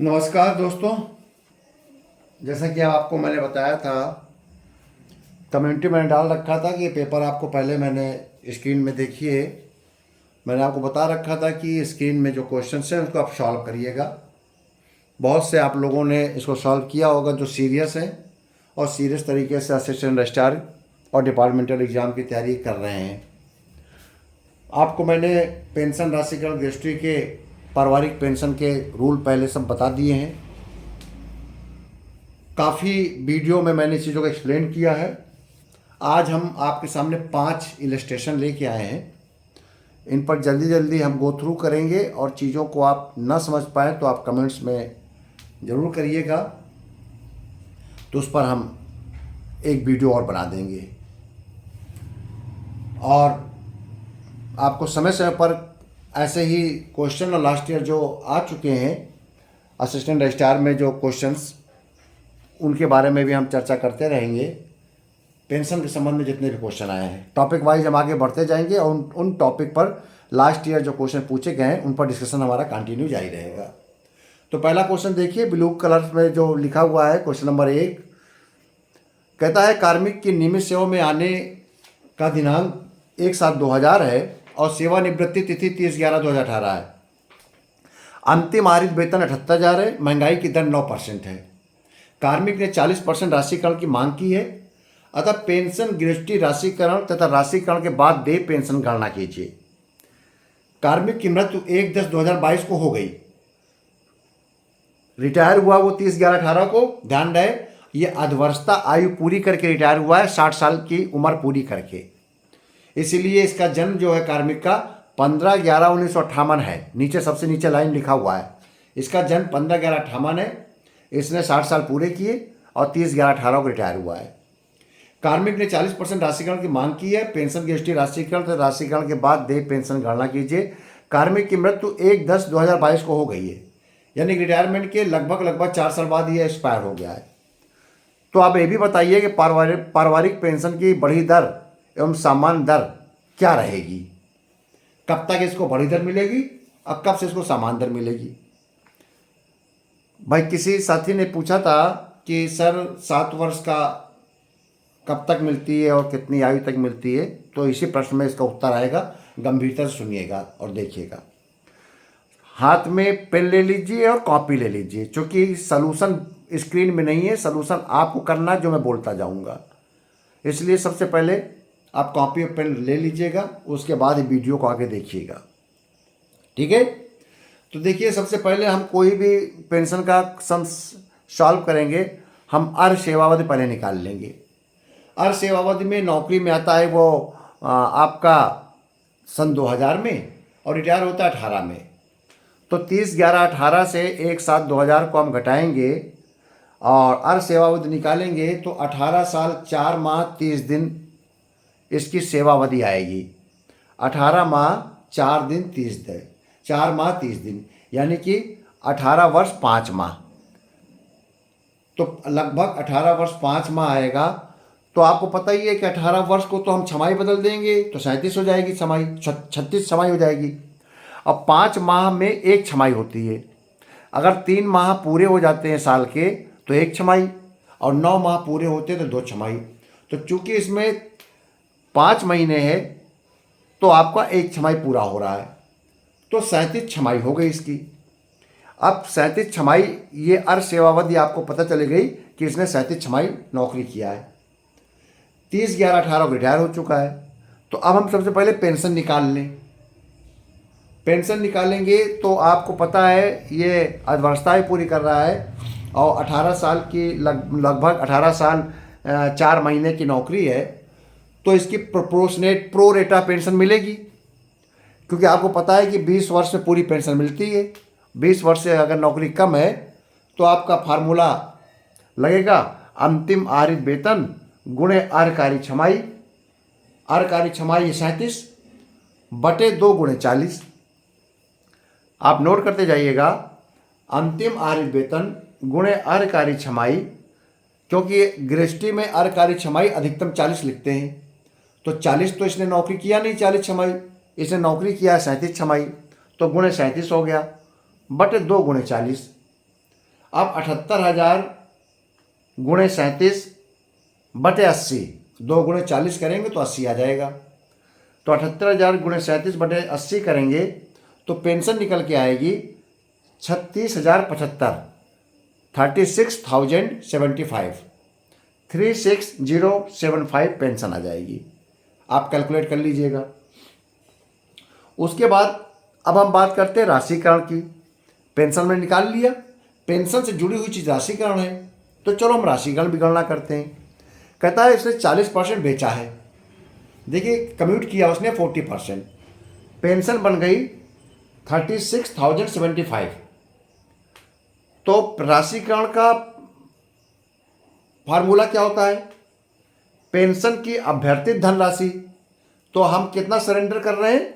नमस्कार दोस्तों। जैसा कि आपको मैंने बताया था, कम्युनिटी मैंने डाल रखा था कि ये पेपर आपको पहले मैंने स्क्रीन में देखिए। मैंने आपको बता रखा था कि स्क्रीन में जो क्वेश्चंस हैं उसको आप सॉल्व करिएगा। बहुत से आप लोगों ने इसको सॉल्व किया होगा जो सीरियस हैं और सीरियस तरीके से असिस्टेंट रजिस्ट्रार और डिपार्टमेंटल एग्ज़ाम की तैयारी कर रहे हैं। आपको मैंने पेंशन राशिकरण दृष्टि के पारिवारिक पेंशन के रूल पहले सब बता दिए हैं। काफ़ी वीडियो में मैंने चीज़ों को एक्सप्लेन किया है। आज हम आपके सामने 5 इलस्ट्रेशन लेके आए हैं। इन पर जल्दी जल्दी हम गो थ्रू करेंगे और चीज़ों को आप ना समझ पाए तो आप कमेंट्स में ज़रूर करिएगा, तो उस पर हम एक वीडियो और बना देंगे। और आपको समय समय पर ऐसे ही क्वेश्चन और लास्ट ईयर जो आ चुके हैं असिस्टेंट रजिस्ट्रार में जो क्वेश्चंस, उनके बारे में भी हम चर्चा करते रहेंगे। पेंशन के संबंध में जितने भी क्वेश्चन आए हैं टॉपिक वाइज हम आगे बढ़ते जाएंगे और उन टॉपिक पर लास्ट ईयर जो क्वेश्चन पूछे गए हैं उन पर डिस्कशन हमारा कंटिन्यू जारी रहेगा। तो पहला क्वेश्चन देखिए, ब्लू कलर में जो लिखा हुआ है क्वेश्चन नंबर 1 कहता है कार्मिक की नियमित सेवा में आने का दिनांक 1/7/2000 है और सेवानिवृत्ति तिथि 30/11/2018 है। अंतिम आहरित वेतन 78,000 है। महंगाई की दर 9% है। कार्मिक ने 40% राशिकरण की मांग की है, अतः पेंशन गृहस्थी राशिकरण तथा राशिकरण के बाद देय पेंशन गणना कीजिए। कार्मिक की मृत्यु 1/10/2022 को हो गई। रिटायर हुआ वो 30/11/18 को। ध्यान रहे ये अधवर्षता आयु पूरी करके रिटायर हुआ है, 60 साल की उम्र पूरी करके। इसीलिए इसका जन्म जो है कार्मिक का 15/11/1958 है। नीचे सबसे नीचे लाइन लिखा हुआ है, इसका जन्म 15/11/58 है। इसने 60 साल पूरे किए और 30/11/18 को रिटायर हुआ है। कार्मिक ने 40% राशिकरण की मांग की है। पेंशन गृहस्थी राशिकरण तथा राशिकरण के बाद देय पेंशन गणना कीजिए। कार्मिक की मृत्यु 1/10/2022 को हो गई है, यानी रिटायरमेंट के लगभग 4 साल बाद ये एक्सपायर हो गया है। तो आप ये भी बताइए कि पारिवारिक पेंशन की बढ़ी दर एवं सामान्य दर क्या रहेगी, कब तक इसको बढ़ी दर मिलेगी और कब से इसको सामान्य दर मिलेगी। भाई किसी साथी ने पूछा था कि सर 7 वर्ष का कब तक मिलती है और कितनी आयु तक मिलती है, तो इसी प्रश्न में इसका उत्तर आएगा। गंभीरता से सुनिएगा और देखिएगा। हाथ में पेन ले लीजिए और कॉपी ले लीजिए, क्योंकि सलूशन स्क्रीन में नहीं है, सलूशन आपको करना जो मैं बोलता जाऊंगा। इसलिए सबसे पहले आप कॉपी और पेन ले लीजिएगा, उसके बाद वीडियो को आगे देखिएगा, ठीक है। तो देखिए सबसे पहले हम कोई भी पेंशन का सम सॉल्व करेंगे, हम अर्ध सेवावधि पहले निकाल लेंगे। अर्ध सेवावधि में नौकरी में आता है वो आपका सन 2000 में और रिटायर होता है 18 में। तो 30/11/18 से 1/7/2000 को हम घटाएंगे और अर्ध सेवावधि निकालेंगे तो 18 साल 4 माह 30 दिन इसकी सेवावधि आएगी। 18 माह 4 दिन 30 दिन, 4 माह 30 दिन, यानी कि 18 वर्ष 5 माह। तो लगभग 18 वर्ष 5 माह आएगा। तो आपको पता ही है कि 18 वर्ष को तो हम छमाही बदल देंगे तो 37 हो जाएगी छमाही, 36 छमाही हो जाएगी। अब 5 माह में एक छमाही होती है। अगर 3 माह पूरे हो जाते हैं साल के तो एक छमाही, और 9 माह पूरे होते हैं तो 2 छमाही। तो चूंकि इसमें 5 महीने है तो आपका एक छमाही पूरा हो रहा है, तो 37 छमाही हो गई इसकी। अब 37 छमाही, ये अर्ध सेवावधि आपको पता चली गई कि इसने 37 छमाही नौकरी किया है। 30/11/18 को रिटायर हो चुका है। तो अब हम सबसे पहले पेंशन निकाल लें। पेंशन निकालेंगे तो आपको पता है ये अर्थव्यवस्थाएँ पूरी कर रहा है और 18 साल की लगभग 18 साल 4 महीने की नौकरी है, तो इसकी प्रोपोर्शनेट प्रो रेटा पेंशन मिलेगी। क्योंकि आपको पता है कि 20 वर्ष में पूरी पेंशन मिलती है। 20 वर्ष से अगर नौकरी कम है तो आपका फार्मूला लगेगा अंतिम आहरित वेतन गुणे अर्धकारी छमाही। अर्धकारी छमाही 37 बटे 2 गुणे 40। आप नोट करते जाइएगा, अंतिम आहरित वेतन गुणे अर्धकारी छमाही, क्योंकि गृहस्थी में अर्धकारी छमाही अधिकतम 40 लिखते हैं। तो 40 तो इसने नौकरी किया नहीं, 40 छमाही इसने नौकरी किया है 37 छमाही, तो गुणे 37 हो गया बटे 2 गुणे 40। अब 78,000 गुणे 37 बटे 80, 2 गुणे 40 करेंगे तो 80 आ जाएगा। तो 78,000 गुणे 37 बटे 80 करेंगे तो पेंशन निकल के आएगी 36,075, 36,075, 36,075 पेंशन आ जाएगी। आप कैलकुलेट कर लीजिएगा। उसके बाद अब हम बात करते हैं राशिकरण की। पेंशन में निकाल लिया, पेंशन से जुड़ी हुई चीज़ राशिकरण है, तो चलो हम राशिकरण भी गणना करते हैं। कहता है इसने 40% बेचा है। देखिए कम्यूट किया उसने 40%, पेंशन बन गई 36,075। तो राशिकरण का फार्मूला क्या होता है? पेंशन की अभ्यर्थित धनराशि, तो हम कितना सरेंडर कर रहे हैं?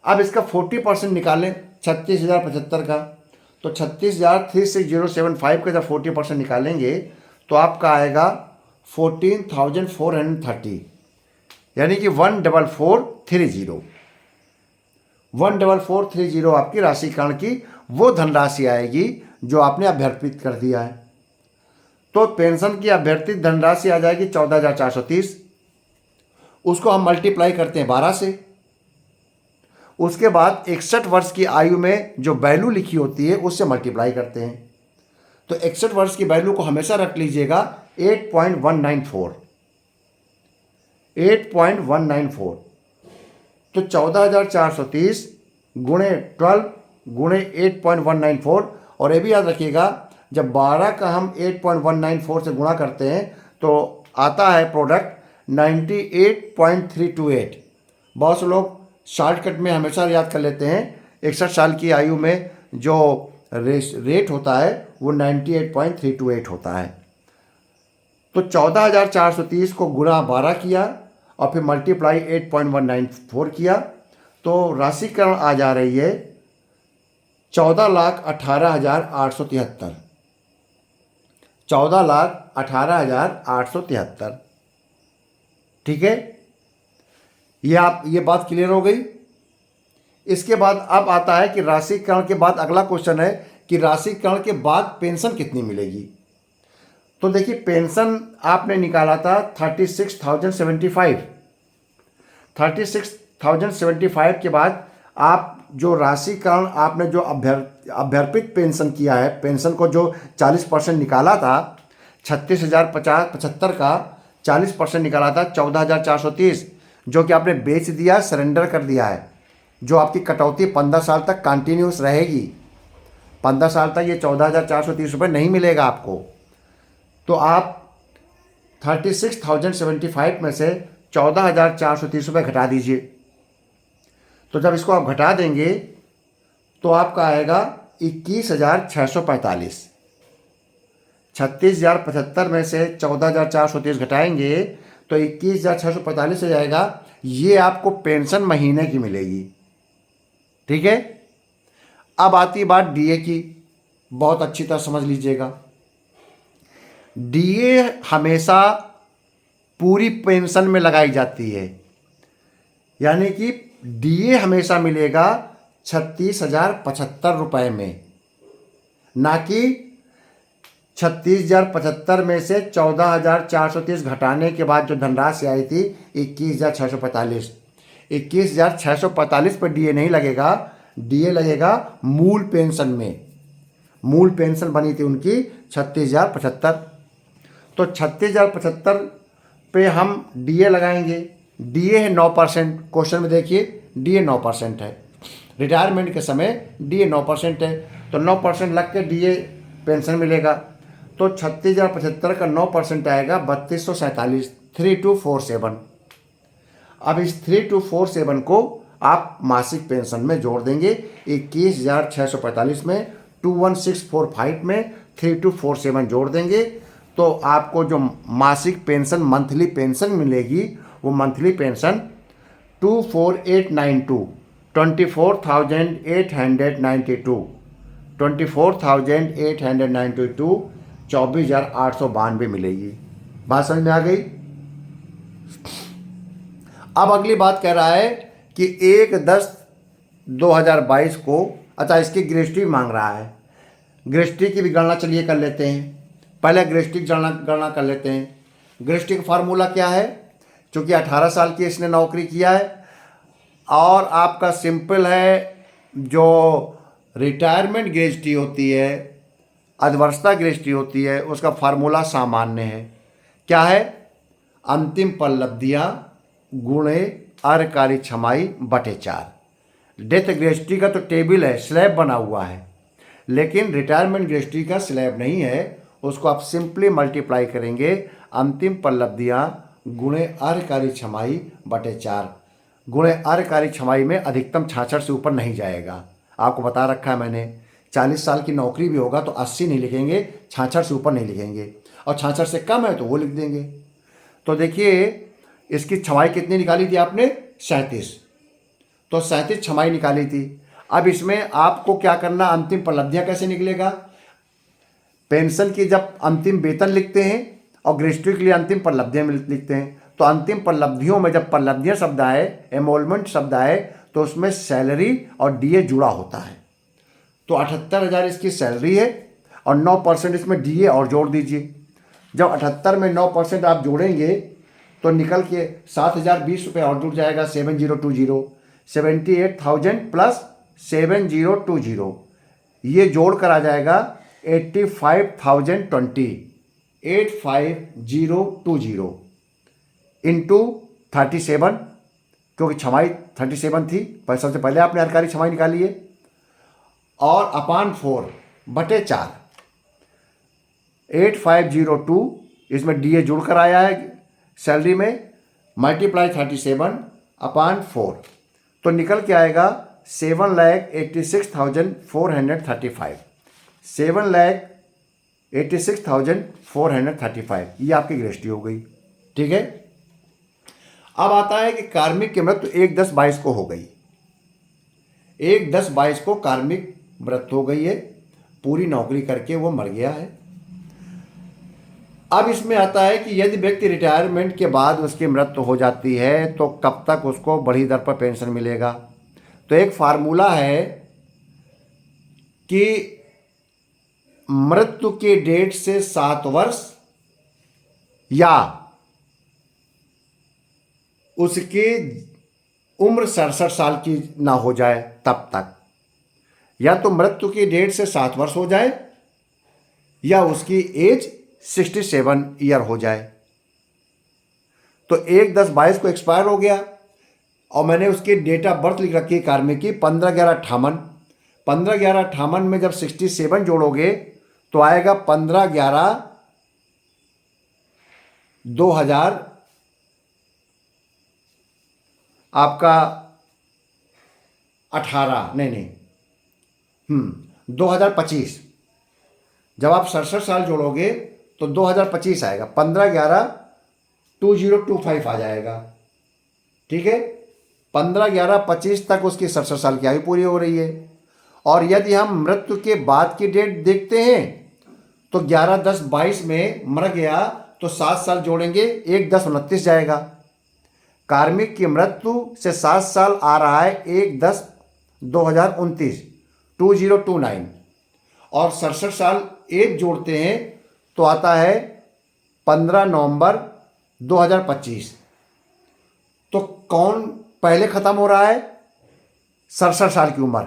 अब इसका 40% निकालें 36,075 का, तो 36,075 का जब 40% निकालेंगे तो आपका आएगा 14,430, यानी कि 14430, 14430 आपकी राशिकरण की वो धनराशि आएगी जो आपने अभ्यर्थित कर दिया है। तो पेंशन की अभ्यर्थित धनराशि आ जाएगी 14,430, उसको हम मल्टीप्लाई करते हैं 12 से। उसके बाद 61 वर्ष की आयु में जो वैल्यू लिखी होती है उससे मल्टीप्लाई करते हैं। तो 61 वर्ष की वैल्यू को हमेशा रख लीजिएगा 8.194, 8.194। तो 14,430 गुणे 12 गुणे 8.194, और ये भी याद रखिएगा जब 12 का हम 8.194 से गुणा करते हैं तो आता है प्रोडक्ट 98.328। बहुत से लोग शॉर्टकट में हमेशा याद कर लेते हैं, 61 साल की आयु में जो रेट होता है वो 98.328 होता है। तो 14,430 को गुणा 12 किया और फिर मल्टीप्लाई 8.194 किया, तो राशिकरण आ जा रही है 14,18,873, 14,18,873। ठीक है, ये बात क्लियर हो गई। इसके बाद अब आता है कि राशिकरण के बाद अगला क्वेश्चन है कि राशिकरण के बाद पेंशन कितनी मिलेगी। तो देखिए पेंशन आपने निकाला था 36,075, 36,075 के बाद आप जो राशिकरण आपने जो अभ्यर्पित पेंशन किया है, पेंशन को जो 40% निकाला था, 36,075 का 40% निकाला था 14,430, जो कि आपने बेच दिया, सरेंडर कर दिया है, जो आपकी कटौती 15 साल तक कंटिन्यूस रहेगी। 15 साल तक ये 14,430 रुपये नहीं मिलेगा आपको। तो आप 36,075 में से 14,430 रुपये घटा दीजिए। तो जब इसको आप घटा देंगे तो आपका आएगा 21,645। 36,075 में से 14,430 घटाएंगे तो 21,645 हो जाएगा। ये आपको पेंशन महीने की मिलेगी। ठीक है, अब आती बात डीए की, बहुत अच्छी तरह समझ लीजिएगा। डीए हमेशा पूरी पेंशन में लगाई जाती है, यानी कि डीए हमेशा मिलेगा 36,075 रुपये में, ना कि 36,075 में से 14,430 घटाने के बाद जो धनराशि आई थी 21,645। 21,645 पर डीए नहीं लगेगा, डीए लगेगा मूल पेंशन में। मूल पेंशन बनी थी उनकी 36,075। तो 36,075 पे हम डीए लगाएंगे। डीए है 9%, क्वेश्चन में देखिए डीए 9% है, रिटायरमेंट के समय डीए 9% है, तो 9% लग के डीए पेंशन मिलेगा। तो 36,075 का 9% आएगा 3,247, 3247। अब इस 3247 को आप मासिक पेंशन में जोड़ देंगे 21,645 में, 21,645 में 3247 जोड़ देंगे, तो आपको जो मासिक पेंशन मंथली पेंशन मिलेगी वो मंथली पेंशन 24,892, 24,892, 24,892, 24,892 मिलेगी। बात समझ में आ गई। अब अगली बात कह रहा है कि 1/10/2022 को, अच्छा इसकी ग्रेच्युटी मांग रहा है। गृहस्थी की भी गणना चलिए कर लेते हैं। पहले गृहस्थी की गणना कर लेते हैं। गृहस्थी का फार्मूला क्या है? चूँकि 18 साल की इसने नौकरी किया है और आपका सिंपल है, जो रिटायरमेंट गृहस्थी होती है, अधवर्षता गृहस्थी होती है, उसका फार्मूला सामान्य है। क्या है? अंतिम परिलब्धियाँ गुणे अर्घकारी छमाही बटे 4। डेथ गृहस्थी का तो टेबल है, स्लैब बना हुआ है, लेकिन रिटायरमेंट गृहस्थी का स्लैब नहीं है। उसको आप सिंपली मल्टीप्लाई करेंगे, अंतिम परिलब्धियाँ गुणे अर्घकारी छमाही बटे 4। गुणे अर्घकारी छमाही में अधिकतम 66 से ऊपर नहीं जाएगा। आपको बता रखा है मैंने, 40 साल की नौकरी भी होगा तो 80 नहीं लिखेंगे, 66 से ऊपर नहीं लिखेंगे, और 66 से कम है तो वो लिख देंगे। तो देखिए इसकी छमाही कितनी निकाली थी आपने? 37। तो 37 छमाही निकाली थी। अब इसमें आपको क्या करना, अंतिम परिलब्धियाँ कैसे निकलेगा? पेंशन की जब अंतिम वेतन लिखते हैं और गृहस्थी के लिए अंतिम परिलब्धियाँ लिखते हैं, तो अंतिम परिलब्धियों में जब परिलब्धियाँ शब्द आए, एमोलमेंट शब्द आए, तो उसमें सैलरी और डीए जुड़ा होता है। तो 78,000 इसकी सैलरी है और 9% इसमें डीए और जोड़ दीजिए। जब 78 में 9% आप जोड़ेंगे तो निकल के 7,020 रुपये और जुड़ जाएगा। 7020, 78,000 प्लस 7020, ये जोड़ कर आ जाएगा 85,020, 85,020 इंटू 37, क्योंकि छमाही 37 थी, पर सबसे पहले आपने अर्घकारी छमाही निकाली है, और अपान 4 बटे 4। 8502 इसमें डीए जुड़ कर आया है सैलरी में, मल्टीप्लाई 37 अपान 4, तो निकल के आएगा 7,86,435। 7,86,435 ये आपकी गृहस्थी हो गई। ठीक है। अब आता है कि कार्मिक की मृत्यु 1/10/22 को हो गई। 1/10/22 को कार्मिक मृत्यु हो गई है, पूरी नौकरी करके वो मर गया है। अब इसमें आता है कि यदि व्यक्ति रिटायरमेंट के बाद उसकी मृत्यु हो जाती है तो कब तक उसको बढ़ी दर पर पेंशन मिलेगा। तो एक फार्मूला है कि मृत्यु के डेट से 7 वर्ष या उसकी उम्र 67 साल की ना हो जाए तब तक, या तो मृत्यु की डेट से 7 वर्ष हो जाए या उसकी एज 67 ईयर हो जाए। तो 1/10/22 को एक्सपायर हो गया और मैंने उसकी डेट ऑफ बर्थ लिख रखी है कार्मिक की 15/11/58। 15/11/58 में जब 67 जोड़ोगे तो आएगा 15/11/2000 आपका 2025। जब आप 67 साल जोड़ोगे तो 2025 आएगा, 15/11/2025 आ जाएगा। ठीक है। 15/11/25 तक उसकी 67 साल की आयु पूरी हो रही है। और यदि हम मृत्यु के बाद की डेट देखते हैं तो 11/10/22 में मर गया तो 7 साल जोड़ेंगे, 1/10/29 जाएगा। कार्मिक की मृत्यु से 7 साल आ रहा है 1/10/2029, 2029, और 67 साल एज जोड़ते हैं तो आता है 15 नवंबर 2025। तो कौन पहले खत्म हो रहा है? 67 साल की उम्र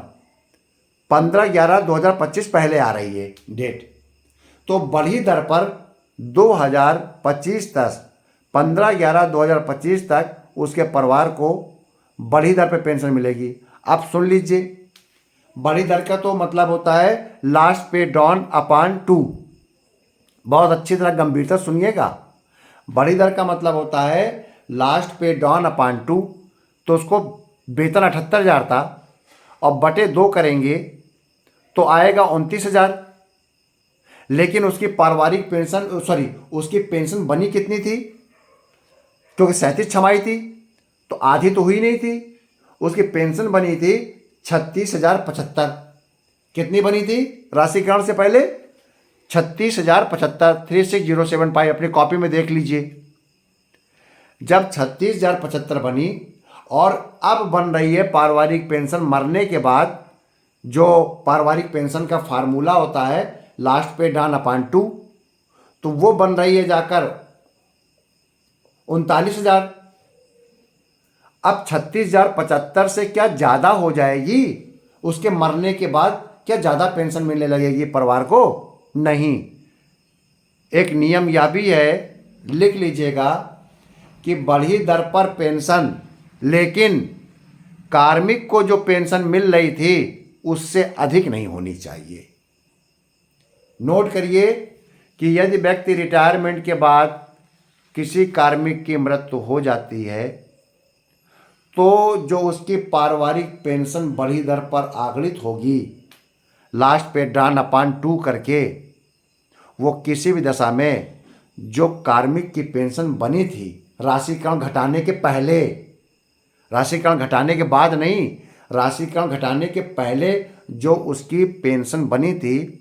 15/11/2025 पहले आ रही है डेट। तो बढ़ी दर पर 2025 तक, 15/11/2025 तक उसके परिवार को बढ़ी दर पर पेंशन मिलेगी। आप सुन लीजिए, बढ़ी दर का तो मतलब होता है लास्ट पे डॉन अपान 2। बहुत अच्छी तरह गंभीरता सुनिएगा। बढ़ी दर का मतलब होता है लास्ट पे डॉन अपान 2। तो उसको वेतन 78,000 था और बटे 2 करेंगे तो आएगा 29,000। लेकिन उसकी पारिवारिक पेंशन, उसकी पेंशन बनी कितनी थी? क्योंकि 37 छमाही थी तो आधी तो हुई नहीं थी। उसकी पेंशन बनी थी 36,075। कितनी बनी थी राशिकरण से पहले? 36,075, 36,075। अपनी कॉपी में देख लीजिए। जब 36,075 बनी और अब बन रही है पारिवारिक पेंशन मरने के बाद जो पारिवारिक पेंशन का फार्मूला होता है लास्ट पे DAN/2, तो वो बन रही है जाकर 39,000। अब 36,075 से क्या ज़्यादा हो जाएगी? उसके मरने के बाद क्या ज़्यादा पेंशन मिलने लगेगी परिवार को? नहीं। एक नियम यह भी है, लिख लीजिएगा, कि बढ़ी दर पर पेंशन, लेकिन कार्मिक को जो पेंशन मिल रही थी उससे अधिक नहीं होनी चाहिए। नोट करिए कि यदि व्यक्ति रिटायरमेंट के बाद किसी कार्मिक की मृत्यु हो जाती है तो जो उसकी पारिवारिक पेंशन बढ़ी दर पर आगणित होगी लास्ट पे DAN/2 करके, वो किसी भी दशा में जो कार्मिक की पेंशन बनी थी राशिकरण घटाने के पहले, राशिकरण घटाने के बाद नहीं, राशिकरण घटाने के पहले जो उसकी पेंशन बनी थी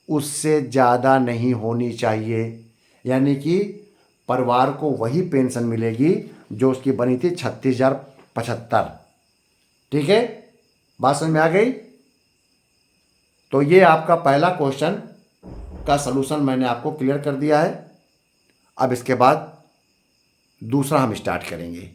उससे ज़्यादा नहीं होनी चाहिए। यानी कि परिवार को वही पेंशन मिलेगी जो उसकी बनी थी 36,075। ठीक है, बात समझ में आ गई? तो ये आपका पहला क्वेश्चन का सलूशन मैंने आपको क्लियर कर दिया है। अब इसके बाद दूसरा हम स्टार्ट करेंगे।